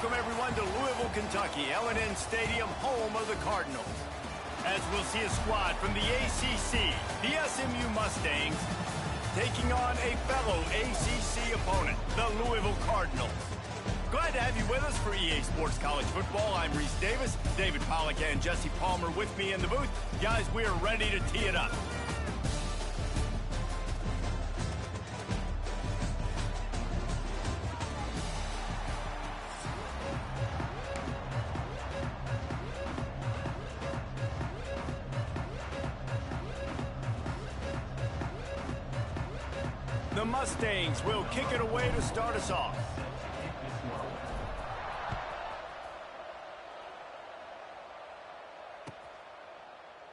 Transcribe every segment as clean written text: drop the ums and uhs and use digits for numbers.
welcome everyone to Louisville, Kentucky, L&N Stadium, home of the Cardinals. As we'll see a squad from the ACC, the SMU Mustangs, taking on a fellow ACC opponent, the Louisville Cardinals. Glad to have you with us for EA Sports College Football. I'm Reese Davis, David Pollack and Jesse Palmer with me in the booth. Guys, we are ready to tee it up. The Mustangs will kick it away to start us off.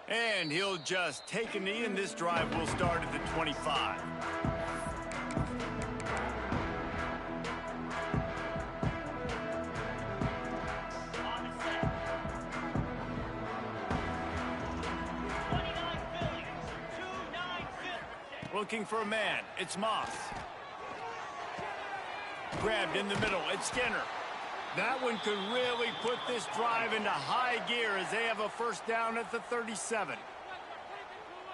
And he'll just take a knee, and this drive will start at the 25. Looking for a man. It's Moss. Grabbed in the middle. It's Skinner. That one could really put this drive into high gear as they have a first down at the 37.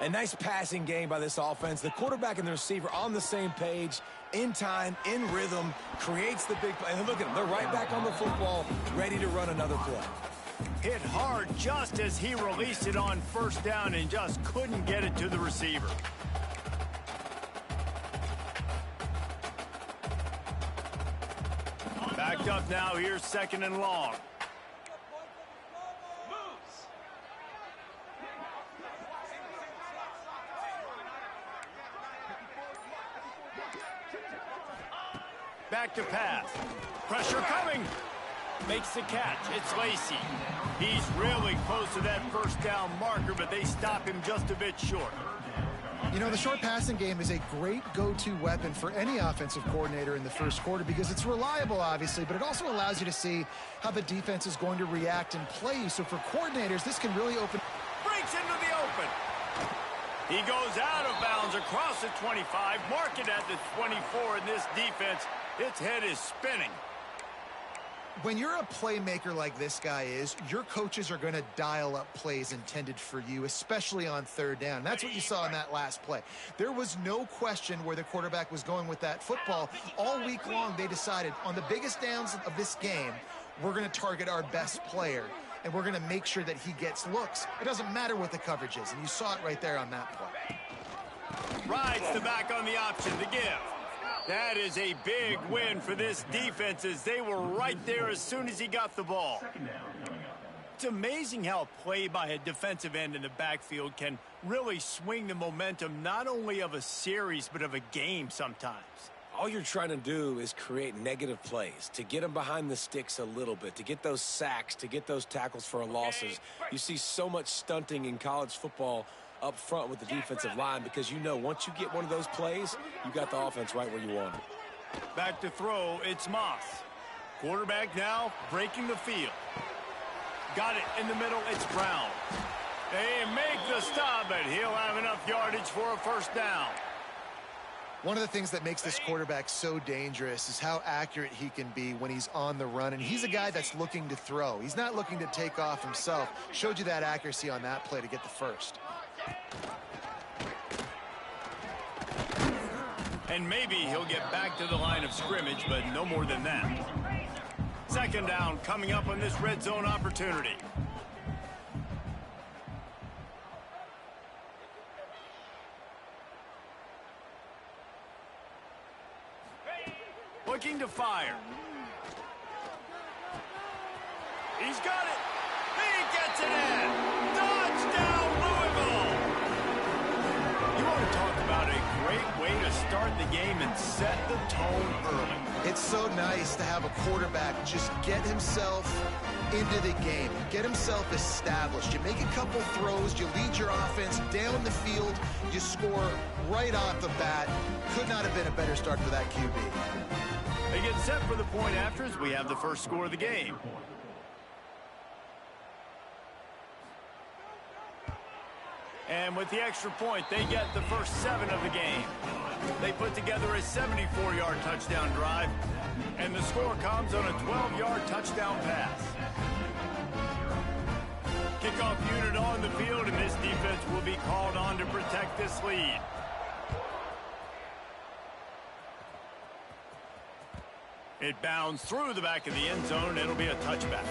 A nice passing game by this offense. The quarterback and the receiver on the same page, in time, in rhythm, creates the big play. And look at them. They're right back on the football, ready to run another play. Hit hard just as he released it on first down and just couldn't get it to the receiver. Backed up now, here's second and long. Back to pass. Pressure coming. Makes the catch. It's Lacey. He's really close to that first down marker, but they stop him just a bit short. You know, the short passing game is a great go-to weapon for any offensive coordinator in the first quarter because it's reliable, obviously, but it also allows you to see how the defense is going to react and play you. So for coordinators, this can really open. Breaks into the open. He goes out of bounds across the 25, mark it at the 24, and this defense, its head is spinning. When you're a playmaker like this guy is, your coaches are going to dial up plays intended for you, especially on third down. That's what you saw in that last play. There was no question where the quarterback was going with that football. All week long, they decided on the biggest downs of this game, we're going to target our best player, and we're going to make sure that he gets looks. It doesn't matter what the coverage is, and you saw it right there on that play. Rides the back on the option to give. That is a big win for this defense as they were right there as soon as he got the ball. It's amazing how a play by a defensive end in the backfield can really swing the momentum not only of a series but of a game sometimes. All you're trying to do is create negative plays, to get them behind the sticks a little bit, to get those sacks, to get those tackles for losses. You see so much stunting in college football up front with the defensive line because you know once you get one of those plays, you got the offense right where you want it. Back to throw, it's Moss. Quarterback now breaking the field. Got it in the middle, it's Brown. They make the stop, but he'll have enough yardage for a first down. One of the things that makes this quarterback so dangerous is how accurate he can be when he's on the run. And he's a guy that's looking to throw. He's not looking to take off himself. Showed you that accuracy on that play to get the first. And maybe he'll get back to the line of scrimmage, but no more than that. Second down coming up on this red zone opportunity. Looking to fire. He's got it. He gets it in. Touchdown, Louisville. You want to talk about a great way to start the game and set the tone early. It's so nice to have a quarterback just get himself into the game, get himself established. You make a couple throws, you lead your offense down the field, you score right off the bat. Could not have been a better start for that QB. They get set for the point after as we have the first score of the game. And with the extra point, they get the first 7 of the game. They put together a 74-yard touchdown drive, and the score comes on a 12-yard touchdown pass. Kickoff unit on the field, and this defense will be called on to protect this lead. It bounds through the back of the end zone. It'll be a touchback.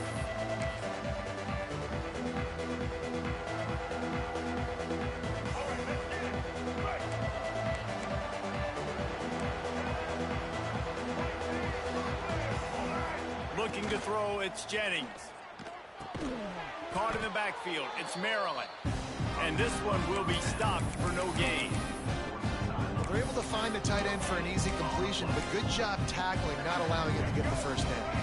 Looking to throw, it's Jennings. Caught in the backfield, it's Maryland. And this one will be stopped for no gain. They're able to find the tight end for an easy completion, but good job tackling, not allowing it to get the first down.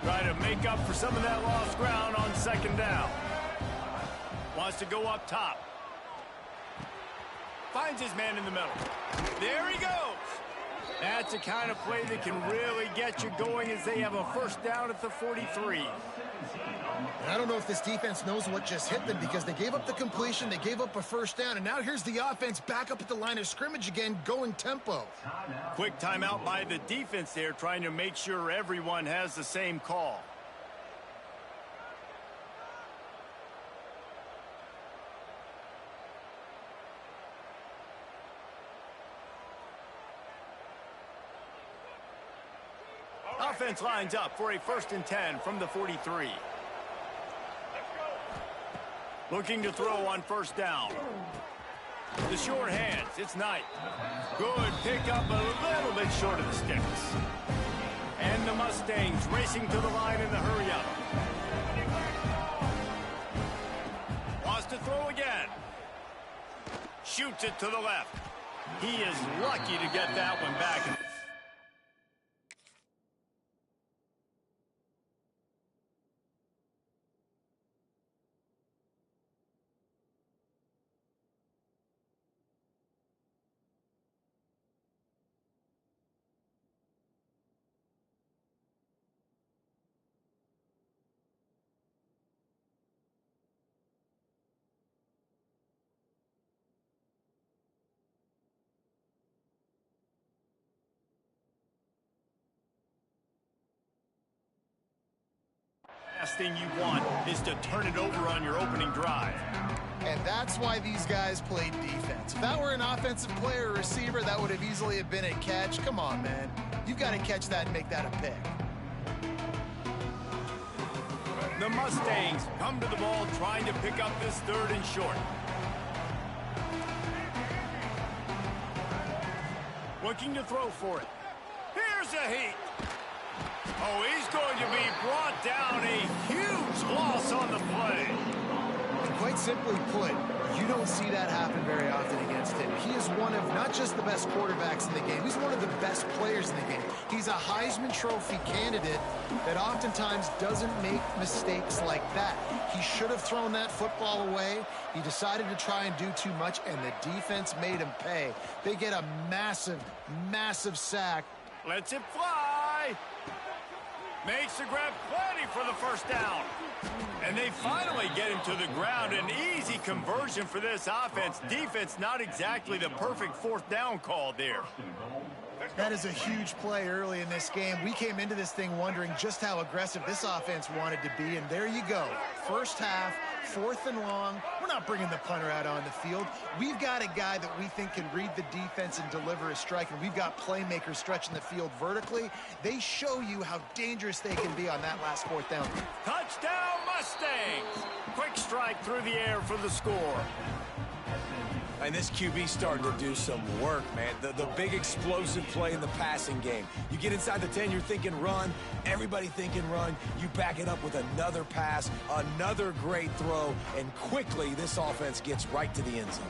Trying to make up for some of that lost ground on second down. Wants to go up top. Finds his man in the middle. There he goes. That's the kind of play that can really get you going as they have a first down at the 43. And I don't know if this defense knows what just hit them, because they gave up the completion, they gave up a first down, and now here's the offense back up at the line of scrimmage again, going tempo. Quick timeout by the defense there, trying to make sure everyone has the same call. Offense lines up for a 1st and 10 from the 43. Looking to throw on first down. The short hands, it's Knight. Good pickup, a little bit short of the sticks. And the Mustangs racing to the line in the hurry-up. Wants to throw again. Shoots it to the left. He is lucky to get that one back. Last thing you want is to turn it over on your opening drive. And that's why these guys played defense. If that were an offensive player or receiver, that would have easily have been a catch. Come on, man. You've got to catch that and make that a pick. The Mustangs come to the ball trying to pick up this 3rd and short. Looking to throw for it. Here's a heat. Oh, he's going to be brought down. A huge loss on the play. And quite simply put, you don't see that happen very often against him. He is one of not just the best quarterbacks in the game, he's one of the best players in the game. He's a Heisman Trophy candidate that oftentimes doesn't make mistakes like that. He should have thrown that football away. He decided to try and do too much, and the defense made him pay. They get a massive, massive sack. Lets it fly. Makes the grab, plenty for the first down. And they finally get him to the ground. An easy conversion for this offense. Defense, not exactly the perfect 4th down call there. That is a huge play early in this game. We came into this thing wondering just how aggressive this offense wanted to be, and there you go. First half, 4th and long. We're not bringing the punter out on the field. We've got a guy that we think can read the defense and deliver a strike, and we've got playmakers stretching the field vertically. They show you how dangerous they can be on that last 4th down. Touchdown, Mustangs! Quick strike through the air for the score. And this QB starting to do some work, man. The big explosive play in the passing game. You get inside the 10, you're thinking run. Everybody thinking run. You back it up with another pass, another great throw, and quickly this offense gets right to the end zone.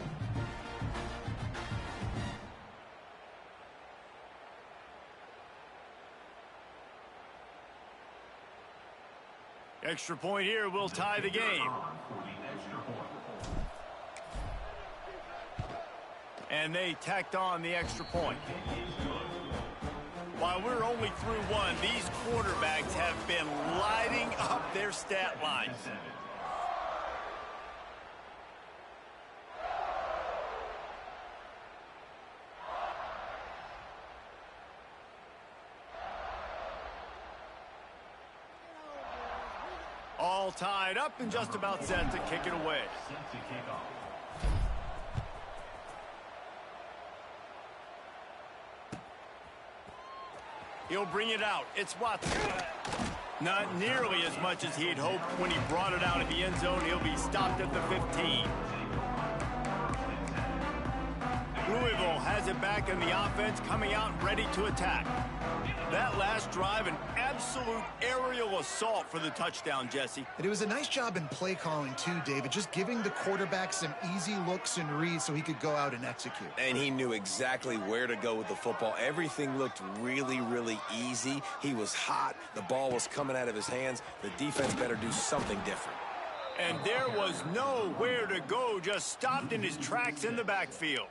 Extra point here will tie the game. And they tacked on the extra point. While we're only through one, these quarterbacks have been lighting up their stat lines. All tied up and just about set to kick it away. He'll bring it out. It's Watson. Not nearly as much as he'd hoped when he brought it out of the end zone. He'll be stopped at the 15. Louisville has it back in the offense, coming out ready to attack. That last drive, an absolute aerial assault for the touchdown, Jesse. And it was a nice job in play calling too, David, just giving the quarterback some easy looks and reads so he could go out and execute. And he knew exactly where to go with the football. Everything looked really, really easy. He was hot. The ball was coming out of his hands. The defense better do something different. And there was nowhere to go, just stopped in his tracks in the backfield.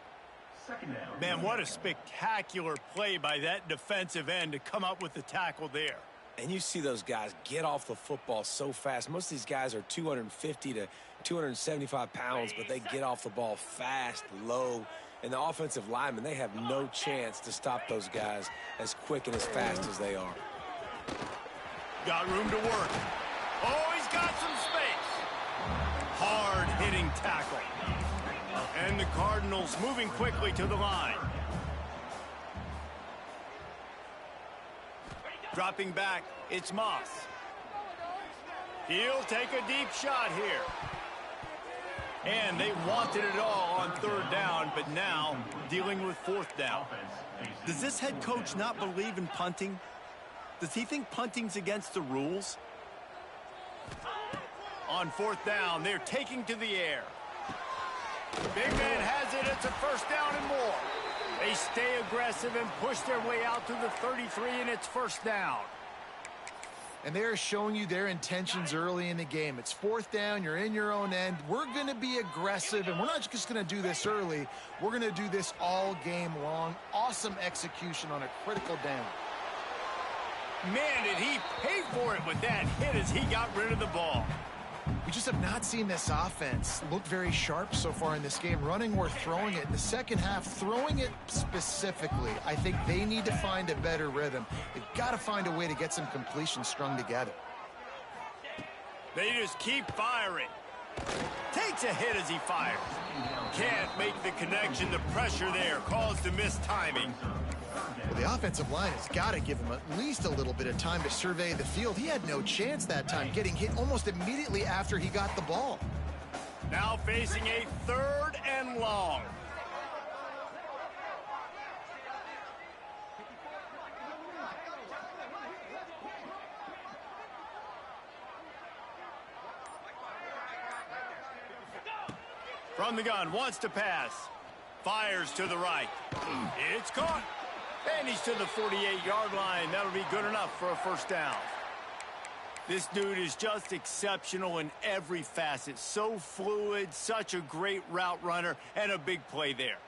Man, what a spectacular play by that defensive end to come up with the tackle there. And you see those guys get off the football so fast. Most of these guys are 250 to 275 pounds, but they get off the ball fast, low. And the offensive linemen, they have no chance to stop those guys as quick and as fast as they are. Got room to work. Oh, he's got some space. Hard-hitting tackle. And the Cardinals moving quickly to the line. Dropping back, it's Moss. He'll take a deep shot here. And they wanted it all on third down, but now dealing with fourth down. Does this head coach not believe in punting? Does he think punting's against the rules? On fourth down, they're taking to the air. Big man has it. It's a first down and more. They stay aggressive and push their way out to the 33, and it's first down. And they're showing you their intentions early in the game. It's fourth down. You're in your own end. We're going to be aggressive, and we're not just going to do this early. We're going to do this all game long. Awesome execution on a critical down. Man, did he pay for it with that hit as he got rid of the ball. We just have not seen this offense look very sharp so far in this game, running or throwing it. In the second half, throwing it specifically, I think they need to find a better rhythm. They've got to find a way to get some completions strung together. They just keep firing. Takes a hit as he fires. Can't make the connection. The pressure there caused the mistiming. Well, the offensive line has got to give him at least a little bit of time to survey the field. He had no chance that time, getting hit almost immediately after he got the ball. Now facing a third and long. From the gun, wants to pass. Fires to the right. It's caught. And he's to the 48-yard line. That'll be good enough for a first down. This dude is just exceptional in every facet. So fluid, such a great route runner, and a big play there.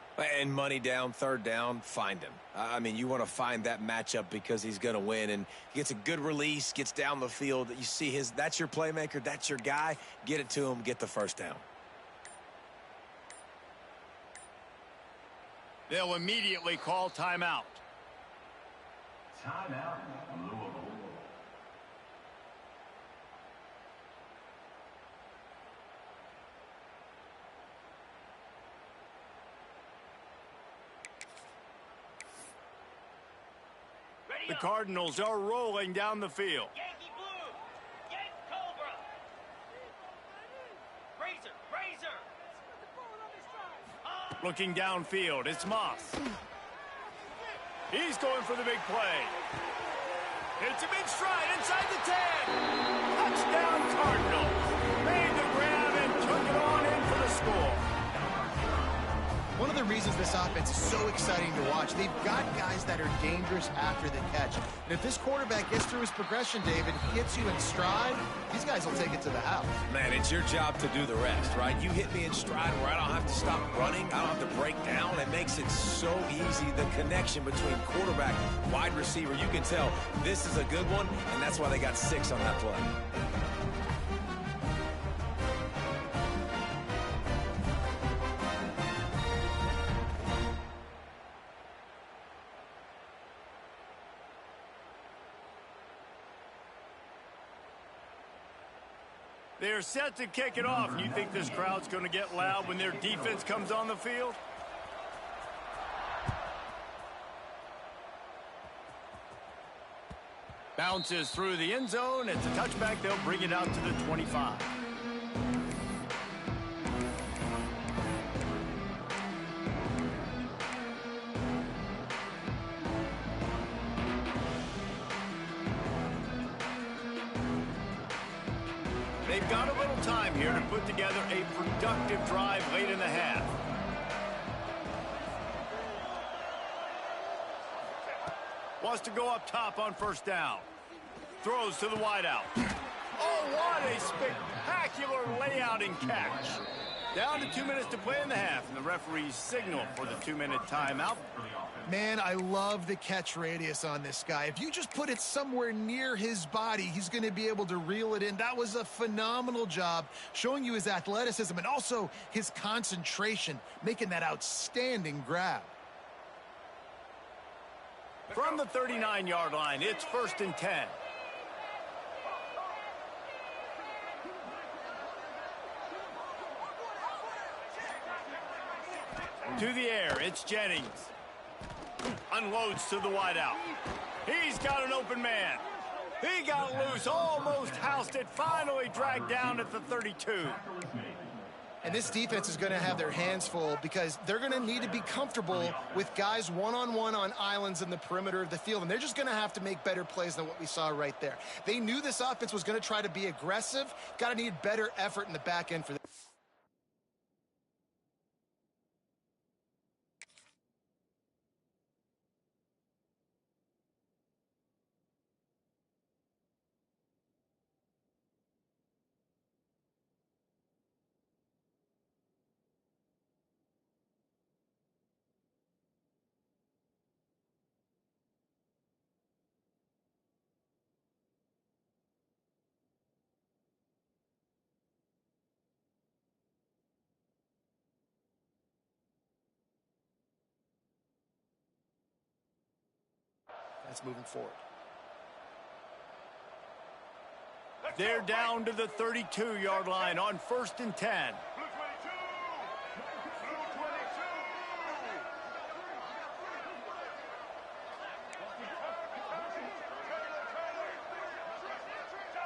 And money down, third down, find him. I mean, you want to find that matchup because he's going to win. And he gets a good release, gets down the field. You see that's your playmaker, that's your guy. Get it to him, get the first down. They'll immediately call timeout. Timeout, Louisville. The Cardinals are rolling down the field. Yankee Blue, Yankee Cobra, Razor. Looking downfield, it's Moss. He's going for the big play. It's a big stride inside the 10. Touchdown Cardinals. Made the grab and took it on in for the score. One of the reasons this offense is so exciting to watch, they've got guys that are dangerous after the catch. And if this quarterback gets through his progression, David, hits you in stride, these guys will take it to the house. Man, it's your job to do the rest, right? You hit me in stride where I don't have to stop running. I don't have to break down. It makes it so easy. The connection between quarterback, wide receiver, you can tell this is a good one, and that's why they got 6 on that play. They're set to kick it off. You think this crowd's going to get loud when their defense comes on the field? Bounces through the end zone. It's a touchback. They'll bring it out to the 25. They've got a little time here to put together a productive drive late in the half. Wants to go up top on first down. Throws to the wideout. Oh, what a spectacular layout and catch. Down to 2 minutes to play in the half, and the referee's signal for the 2-minute timeout. Man, I love the catch radius on this guy. If you just put it somewhere near his body, he's going to be able to reel it in. That was a phenomenal job, showing you his athleticism and also his concentration, making that outstanding grab. From the 39-yard line, it's 1st and 10. To the air, it's Jennings. Unloads to the wideout. He's got an open man. He got loose, almost housed it, finally dragged down at the 32. And this defense is going to have their hands full because they're going to need to be comfortable with guys one-on-one on islands in the perimeter of the field. And they're just going to have to make better plays than what we saw right there. They knew this offense was going to try to be aggressive. Got to need better effort in the back end for them. That's moving forward. They're down to the 32-yard line on 1st and 10.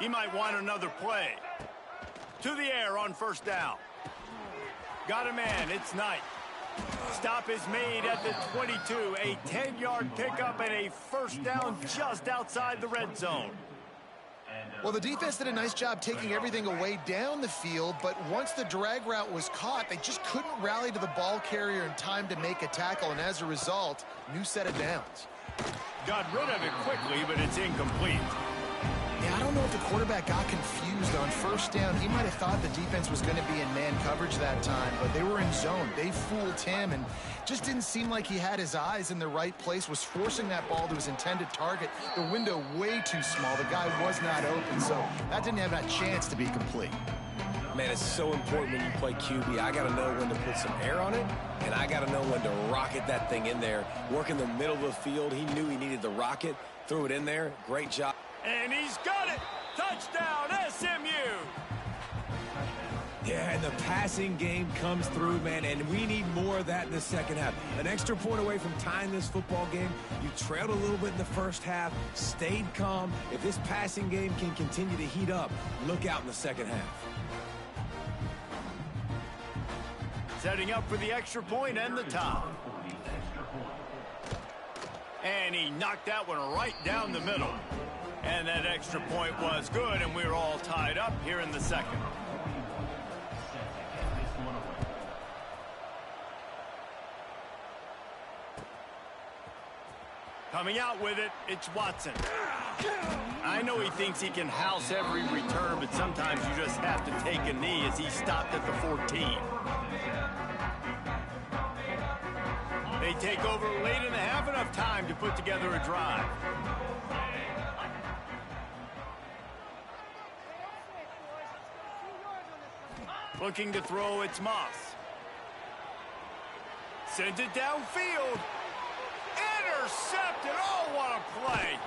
He might want another play. To the air on first down. Got a man, it's Knight. Stop is made at the 22. A 10-yard pickup and a first down just outside the red zone. Well, the defense did a nice job taking everything away down the field, but once the drag route was caught, they just couldn't rally to the ball carrier in time to make a tackle, and as a result, new set of downs. Got rid of it quickly, but it's incomplete. Yeah, I don't know if the quarterback got confused on first down. He might have thought the defense was going to be in man coverage that time, but they were in zone. They fooled him and just didn't seem like he had his eyes in the right place, was forcing that ball to his intended target. The window way too small. The guy was not open, so that didn't have that chance to be complete. Man, it's so important when you play QB. I got to know when to put some air on it, and I got to know when to rocket that thing in there. Work in the middle of the field. He knew he needed the rocket. Threw it in there. Great job. And he's got it! Touchdown, SMU! Yeah, and the passing game comes through, man, and we need more of that in the second half. An extra point away from tying this football game. You trailed a little bit in the first half, stayed calm. If this passing game can continue to heat up, look out in the second half. Setting up for the extra point and the tie. And he knocked that one right down the middle. And that extra point was good, and we're all tied up here in the second. Coming out with it, it's Watson. I know he thinks he can house every return, but sometimes you just have to take a knee as he stopped at the 14. They take over late in the half, enough time to put together a drive. Looking to throw, it's Moss. Sends it downfield. Intercepted. Oh, what a play.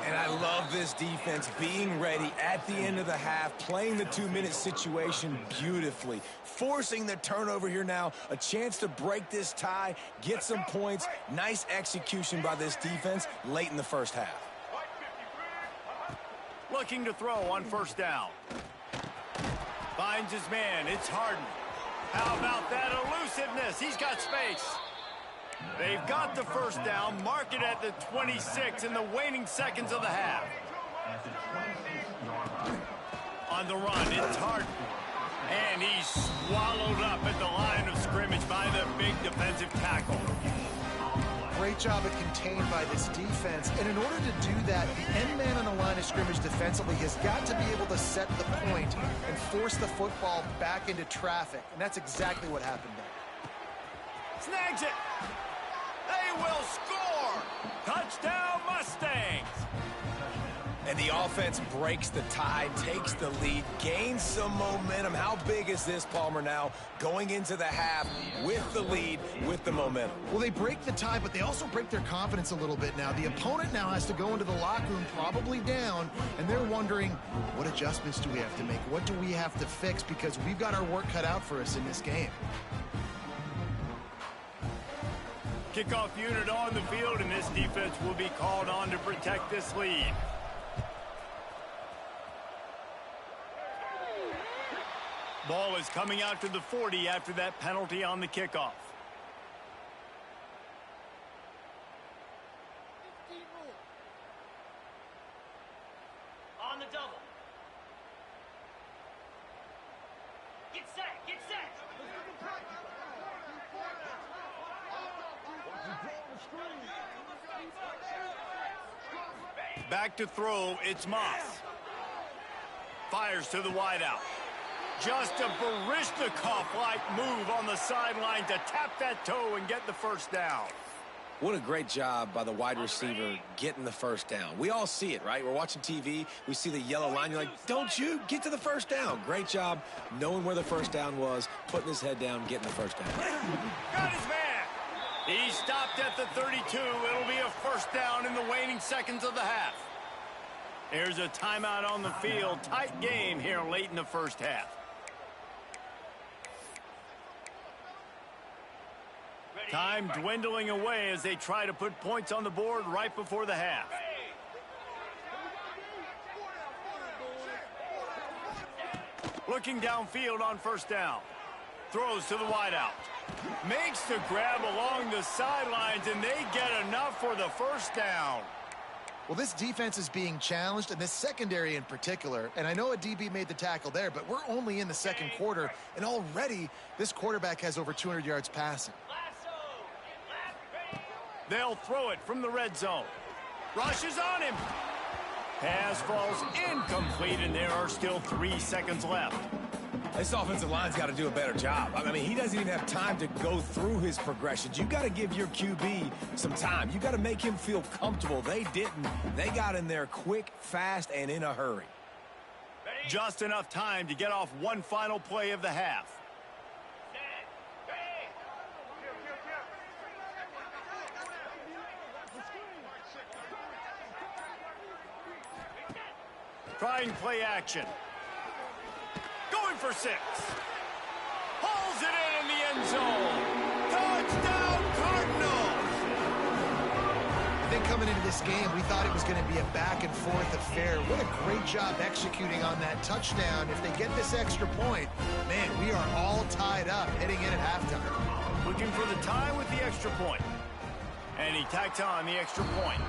And I love this defense being ready at the end of the half, playing the 2-minute situation beautifully, forcing the turnover here now, a chance to break this tie, get some points. Nice execution by this defense late in the first half. Looking to throw on first down. Finds his man. It's Harden. How about that elusiveness? He's got space. They've got the first down. Mark it at the 26 in the waning seconds of the half. On the run, it's Harden. And he's swallowed up at the line of scrimmage by the big defensive tackle. Great job of contained by this defense. And in order to do that, the end man on the line of scrimmage defensively has got to be able to set the point and force the football back into traffic. And that's exactly what happened there. Snags it. They will score. Touchdown, Mustangs. And the offense breaks the tie, takes the lead, gains some momentum. How big is this, Palmer, now going into the half with the lead, with the momentum? Well, they break the tie, but they also break their confidence a little bit now. The opponent now has to go into the locker room probably down, and they're wondering, what adjustments do we have to make? What do we have to fix? Because we've got our work cut out for us in this game. Kickoff unit on the field, and this defense will be called on to protect this lead. Ball is coming out to the 40 after that penalty on the kickoff. On the double. Get set, get set. Back to throw, it's Moss. Fires to the wideout. Just a Baryshnikov-like move on the sideline to tap that toe and get the first down. What a great job by the wide receiver getting the first down. We all see it, right? We're watching TV. We see the yellow line. You're like, don't you get to the first down. Great job knowing where the first down was, putting his head down, getting the first down. Got his man. He stopped at the 32. It'll be a first down in the waning seconds of the half. There's a timeout on the field. Tight game here late in the first half. Time dwindling away as they try to put points on the board right before the half. Looking downfield on first down. Throws to the wideout. Makes the grab along the sidelines, and they get enough for the first down. Well, this defense is being challenged, and this secondary in particular. And I know a DB made the tackle there, but we're only in the second quarter, and already this quarterback has over 200 yards passing. They'll throw it from the red zone. Rushes on him. Pass falls incomplete, and there are still 3 seconds left. This offensive line's got to do a better job. I mean, he doesn't even have time to go through his progressions. You got to give your QB some time. You got to make him feel comfortable. They didn't. They got in there quick, fast, and in a hurry. Just enough time to get off one final play of the half. Trying play action. Going for 6. Hauls it in the end zone. Touchdown, Cardinals! I think coming into this game, we thought it was going to be a back-and-forth affair. What a great job executing on that touchdown. If they get this extra point, man, we are all tied up heading in at halftime. Looking for the tie with the extra point. And he tacks on the extra point.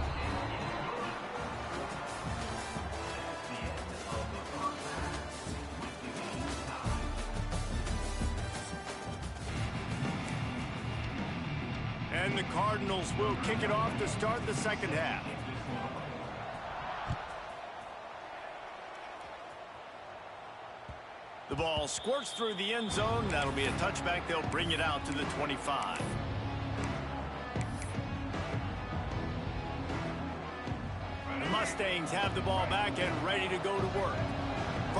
And the Cardinals will kick it off to start the second half. The ball squirts through the end zone. That'll be a touchback. They'll bring it out to the 25. The Mustangs have the ball back and ready to go to work.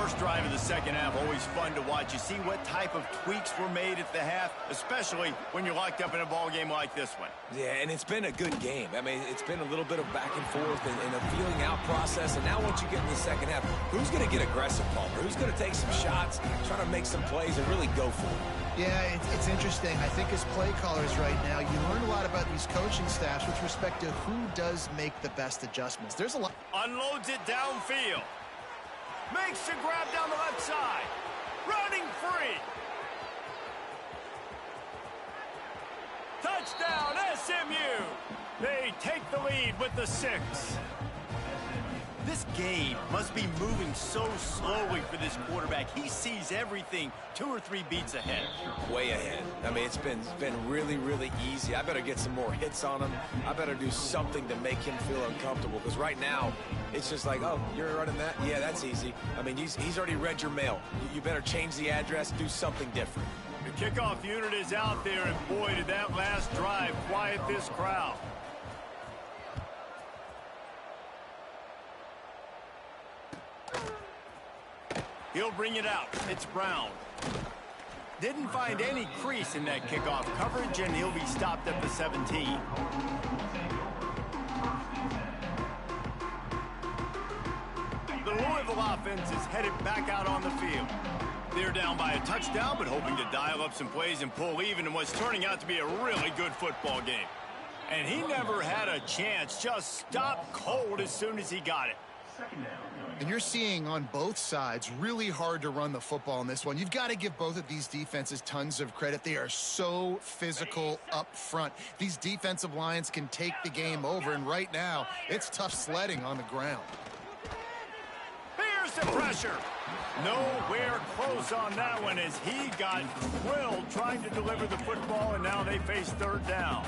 first drive of the second half, always fun to watch. You see what type of tweaks were made at the half, especially when you're locked up in a ball game like this one. Yeah, and it's been a good game. I mean, it's been a little bit of back and forth and a feeling out process. And now once you get in the second half, who's going to get aggressive, Palmer? Who's going to take some shots, try to make some plays, and really go for it? Yeah, it's interesting. I think as play callers right now, you learn a lot about these coaching staffs with respect to who does make the best adjustments. There's a lot. Unloads it downfield. Makes the grab down the left side. Running free. Touchdown, SMU. They take the lead with the 6. This game must be moving so slowly for this quarterback. He sees everything 2 or 3 beats ahead. Way ahead. I mean, it's been really, really easy. I better get some more hits on him. I better do something to make him feel uncomfortable, because right now, it's just like, oh, you're running that? Yeah, that's easy. I mean, he's already read your mail. You better change the address, do something different. The kickoff unit is out there, and boy, did that last drive quiet this crowd. He'll bring it out. It's Brown. Didn't find any crease in that kickoff coverage, and he'll be stopped at the 17. The Louisville offense is headed back out on the field. They're down by a touchdown, but hoping to dial up some plays and pull even in what's turning out to be a really good football game. And he never had a chance. Just stopped cold as soon as he got it. And you're seeing on both sides really hard to run the football in this one. You've got to give both of these defenses tons of credit. They are so physical up front. These defensive lines can take the game over, and right now it's tough sledding on the ground. Here's the pressure. Nowhere close on that one as he got drilled trying to deliver the football, and now they face third down.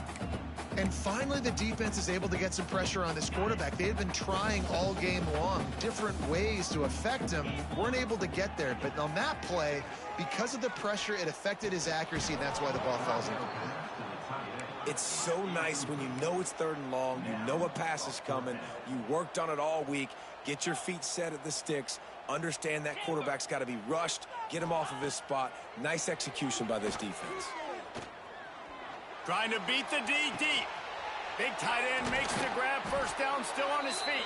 And finally, the defense is able to get some pressure on this quarterback. They had been trying all game long, different ways to affect him. Weren't able to get there. But on that play, because of the pressure, it affected his accuracy, and that's why the ball falls incomplete. It's so nice when you know it's third and long, you know a pass is coming, you worked on it all week, get your feet set at the sticks, understand that quarterback's got to be rushed, get him off of his spot. Nice execution by this defense. Trying to beat the D deep. Big tight end makes the grab. First down, still on his feet.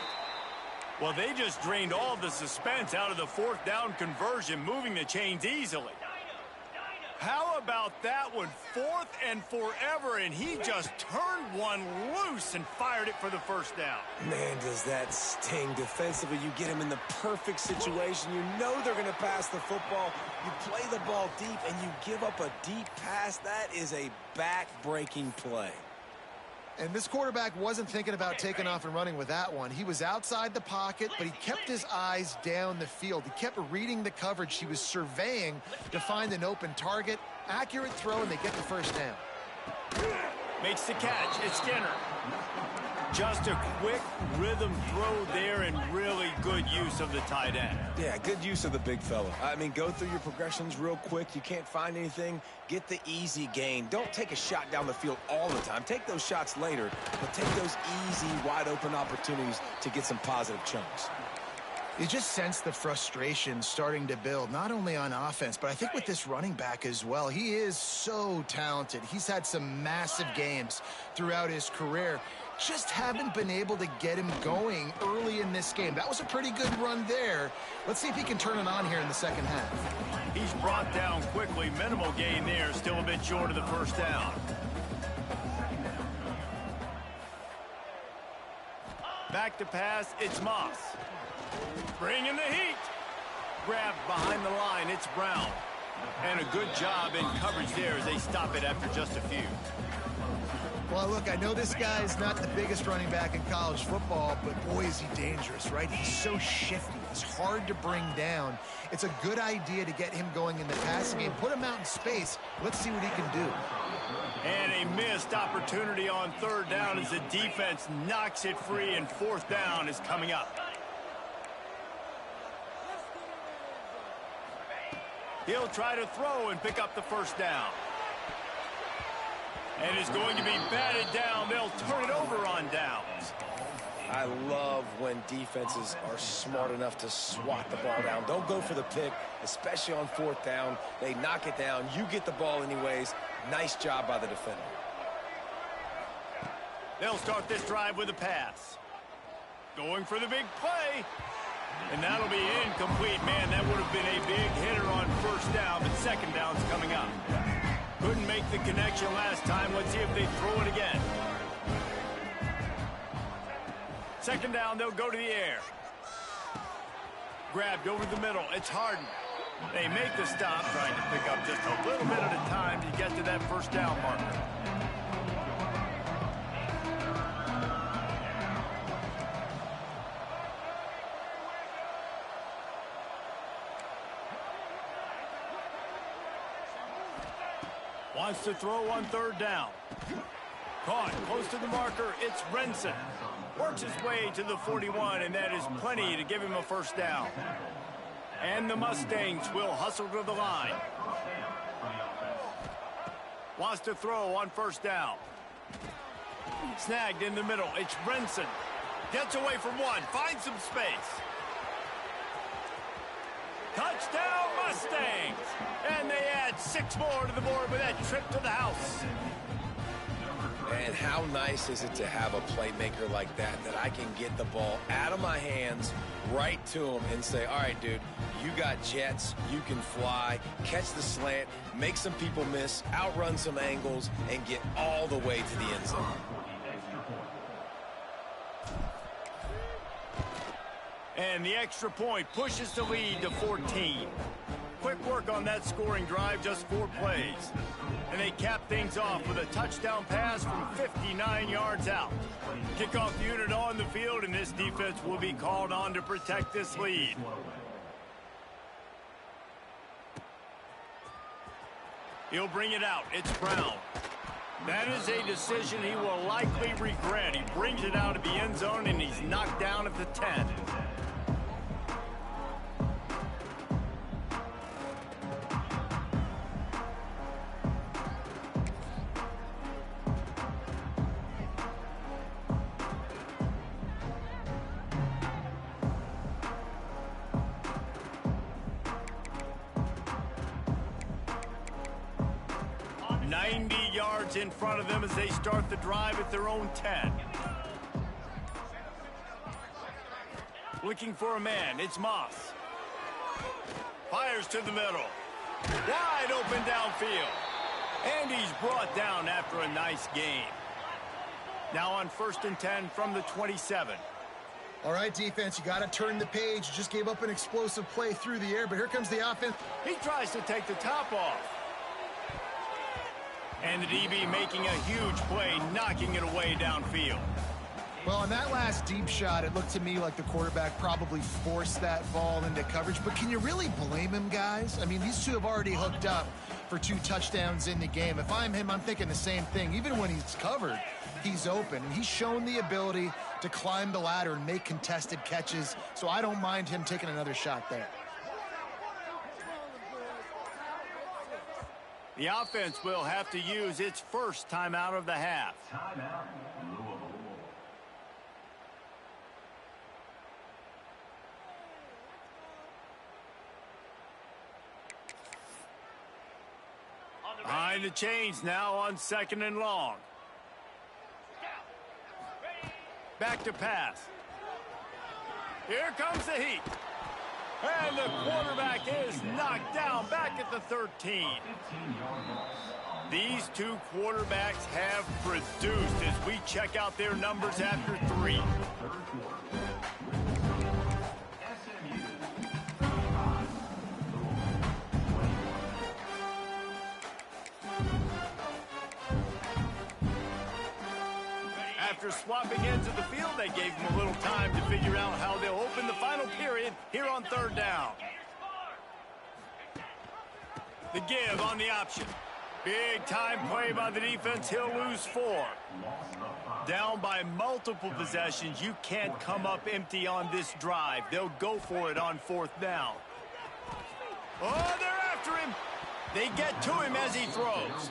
Well, they just drained all the suspense out of the fourth down conversion, moving the chains easily. How about that one? 4th and forever, and he just turned one loose and fired it for the first down. Man, does that sting defensively. You get him in the perfect situation. You know they're going to pass the football. You play the ball deep, and you give up a deep pass. That is a back-breaking play. And this quarterback wasn't thinking about taking off and running with that one. He was outside the pocket, but he kept his eyes down the field. He kept reading the coverage. He was surveying to find an open target. Accurate throw, and they get the first down. Makes the catch. It's Skinner. Just a quick rhythm throw there and really good use of the tight end. Yeah, good use of the big fella. I mean, go through your progressions real quick. You can't find anything. Get the easy gain. Don't take a shot down the field all the time. Take those shots later, but take those easy, wide-open opportunities to get some positive chunks. You just sense the frustration starting to build, not only on offense, but I think with this running back as well. He is so talented. He's had some massive games throughout his career. Just haven't been able to get him going early in this game. That was a pretty good run there. Let's see if he can turn it on here in the second half. He's brought down quickly. Minimal gain there. Still a bit short of the first down. Back to pass. It's Moss. Bringing the heat. Grabbed behind the line. It's Brown. And a good job in coverage there as they stop it after just a few. Well, look, I know this guy is not the biggest running back in college football, but boy, is he dangerous, right? He's so shifty. He's hard to bring down. It's a good idea to get him going in the passing game. Put him out in space. Let's see what he can do. And a missed opportunity on third down as the defense knocks it free, and fourth down is coming up. He'll try to throw and pick up the first down. And is going to be batted down. They'll turn it over on downs. I love when defenses are smart enough to swat the ball down. Don't go for the pick, especially on 4th down. They knock it down. You get the ball anyways. Nice job by the defender. They'll start this drive with a pass. Going for the big play. And that'll be incomplete. Man, that would have been a big hitter on 1st down, but 2nd down's coming up. Couldn't make the connection last time. Let's see if they throw it again. 2nd down, they'll go to the air. Grabbed over the middle. It's Harden. They make the stop, trying to pick up just a little bit at a time to get to that 1st down marker. Wants to throw on 3rd down. Caught close to the marker. It's Renson. Works his way to the 41, and that is plenty to give him a 1st down. And the Mustangs will hustle to the line. Wants to throw on 1st down. Snagged in the middle. It's Renson. Gets away from one. Finds some space. Touchdown Mustangs! And they add 6 more to the board with that trip to the house. And how nice is it to have a playmaker like that I can get the ball out of my hands right to him and say, all right, dude, you got jets, you can fly, catch the slant, make some people miss, outrun some angles, and get all the way to the end zone. And the extra point pushes the lead to 14. Quick work on that scoring drive, just 4 plays. And they cap things off with a touchdown pass from 59 yards out. Kickoff unit on the field, and this defense will be called on to protect this lead. He'll bring it out. It's Brown. That is a decision he will likely regret. He brings it out of the end zone, and he's knocked down at the 10. In front of them as they start the drive at their own 10. Looking for a man. It's Moss. Fires to the middle. Wide open downfield. And he's brought down after a nice gain. Now on 1st and 10 from the 27. All right, defense, you got to turn the page. You just gave up an explosive play through the air, but here comes the offense. He tries to take the top off. And the DB making a huge play, knocking it away downfield. Well, on that last deep shot, it looked to me like the quarterback probably forced that ball into coverage. But can you really blame him, guys? I mean, these two have already hooked up for 2 touchdowns in the game. If I'm him, I'm thinking the same thing. Even when he's covered, he's open. And he's shown the ability to climb the ladder and make contested catches. So I don't mind him taking another shot there. The offense will have to use its first timeout of the half. Behind the chains now on 2nd and long. Back to pass. Here comes the heat. And the quarterback is knocked down back at the 13. These 2 quarterbacks have produced as we check out their numbers after 3. After swapping ends of the field, they gave them a little time to figure out how they'll open the final period here on 3rd down. The give on the option. Big time play by the defense. He'll lose 4. Down by multiple possessions. You can't come up empty on this drive. They'll go for it on 4th down. Oh, they're after him. They get to him as he throws.